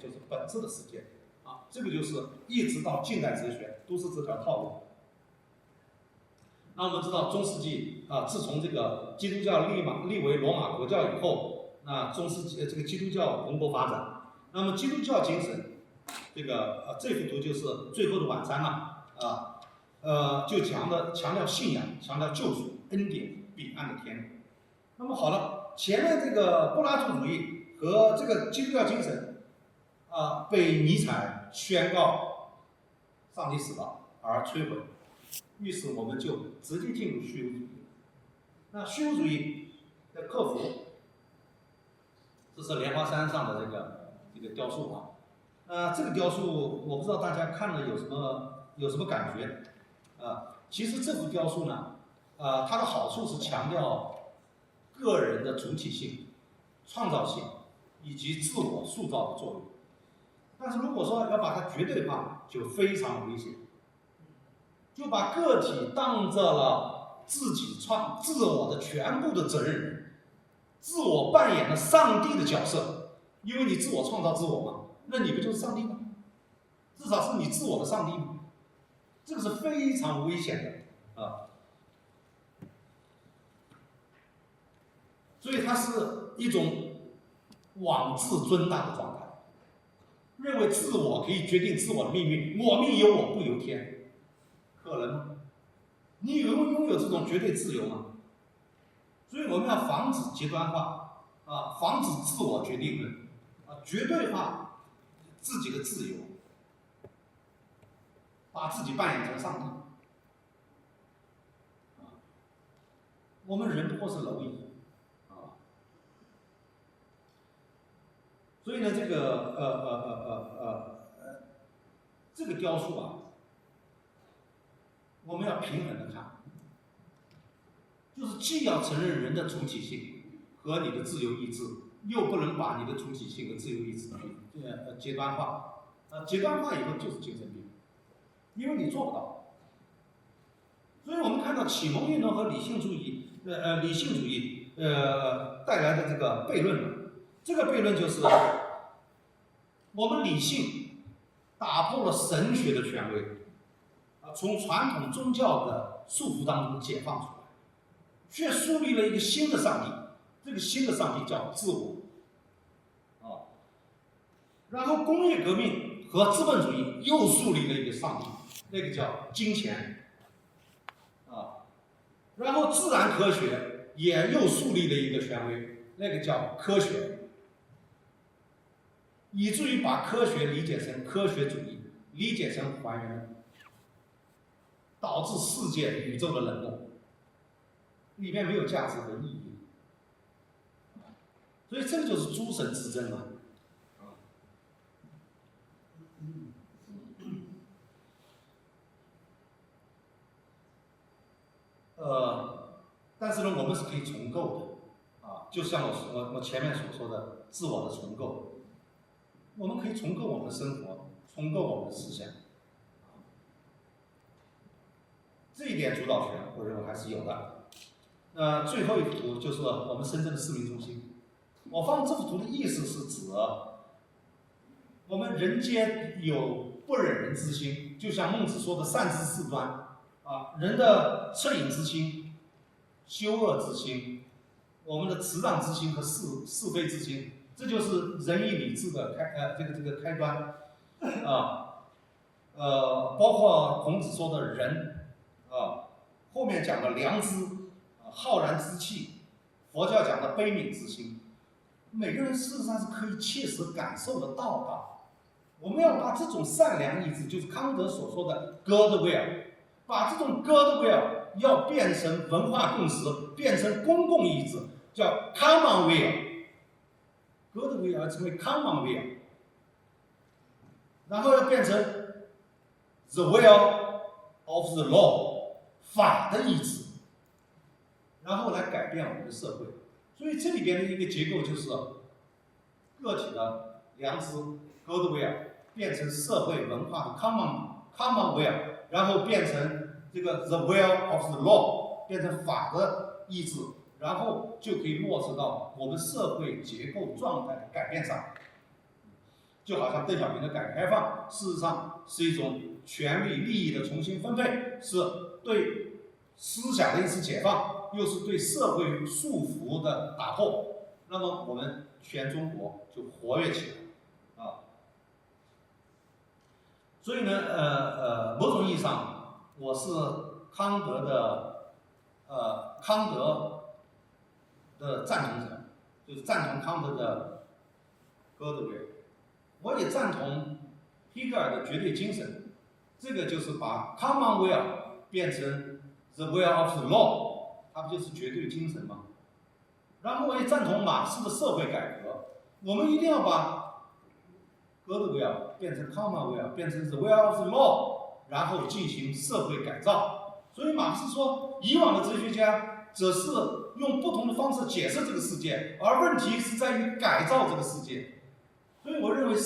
就是本质的世界啊，这个就是一直到近代哲学都是这条套路。那我们知道中世纪啊，自从这个基督教立为罗马国教以后，那中世纪这个基督教蓬勃发展。那么基督教精神，这幅图就是《最后的晚餐》就强调信仰，强调救赎、恩典、彼岸的天。那么好了，前面这个柏拉图主义和这个基督教精神被尼采宣告上帝死了而摧毁。于是我们就直接进入虚无主义。那虚无主义的克服，这是莲花山上的这个雕塑啊。这个雕塑我不知道大家看了有什么感觉其实这幅雕塑呢，它的好处是强调个人的主体性、创造性以及自我塑造的作用。但是如果说要把它绝对化，就非常危险。就把个体当着了自我的全部的责任人，自我扮演了上帝的角色，因为你自我创造自我嘛，那你不就是上帝吗？至少是你自我的上帝吗？这个是非常危险的所以它是一种妄自尊大的状态，认为自我可以决定自我的命运，我命由我不由天。可能吗？你拥有这种绝对自由吗？所以我们要防止极端化防止自我决定论绝对化自己的自由，把自己扮演成上帝我们人不过是蝼蚁所以呢，这个雕塑我们要平衡的看，就是既要承认人的主体性和你的自由意志，又不能把你的主体性和自由意志极端化极端化以后就是精神病，因为你做不到。所以我们看到启蒙运动和理性主义带来的这个悖论这个悖论就是我们理性打破了神学的权威从传统宗教的束缚当中解放出来，却树立了一个新的上帝，这个新的上帝叫自我然后工业革命和资本主义又树立了一个上帝，那个叫金钱然后自然科学也又树立了一个权威，那个叫科学，以至于把科学理解成科学主义，理解成还原论，导致世界宇宙的冷漠，里面没有价值和意义。所以这个就是诸神之争嘛。但是呢，我们是可以重构的就像我前面所说的自我的重构，我们可以重构我们的生活，重构我们的思想。这一点主导权，我认为还是有的。最后一幅图就是我们深圳的市民中心。我放这幅图的意思是指，我们人间有不忍人之心，就像孟子说的善之事端人的恻隐之心、羞恶之心、我们的慈让之心和是非之心，这就是仁义礼智的开端包括孔子说的仁后面讲的良知浩然之气，佛教讲的悲悯之心，每个人事实上是可以切实感受得到的。我们要把这种善良意志，就是康德所说的 God will， 把这种 God will 要变成文化共识，变成公共意志，叫 Common will。God will 要成为 Common will， 然后要变成 The will of the law， 法的意志，然后来改变我们的社会。所以这里边的一个结构就是个体的良知 God will 变成社会文化的 common will， 然后变成这个 the will of the law， 变成法的意志，然后就可以落实到我们社会结构状态的改变上。就好像邓小平的改革开放，事实上是一种权力利益的重新分配，是对思想的一次解放，又是对社会束缚的打破。那么我们全中国就活跃起来啊。所以呢，某种意义上，我是康德的赞同者，就是赞同康德的哥德威。我也赞同黑格尔的绝对精神，这个就是把 common will 变成 the will of the law， 它不就是绝对精神吗？然后我也赞同马克思的社会改革，我们一定要把哥德 will 变成 common will， 变成 the will of the law， 然后进行社会改造。所以马克思说，以往的哲学家则是用不同的方式解释这个世界，而问题是在于改造这个世界。所以我认为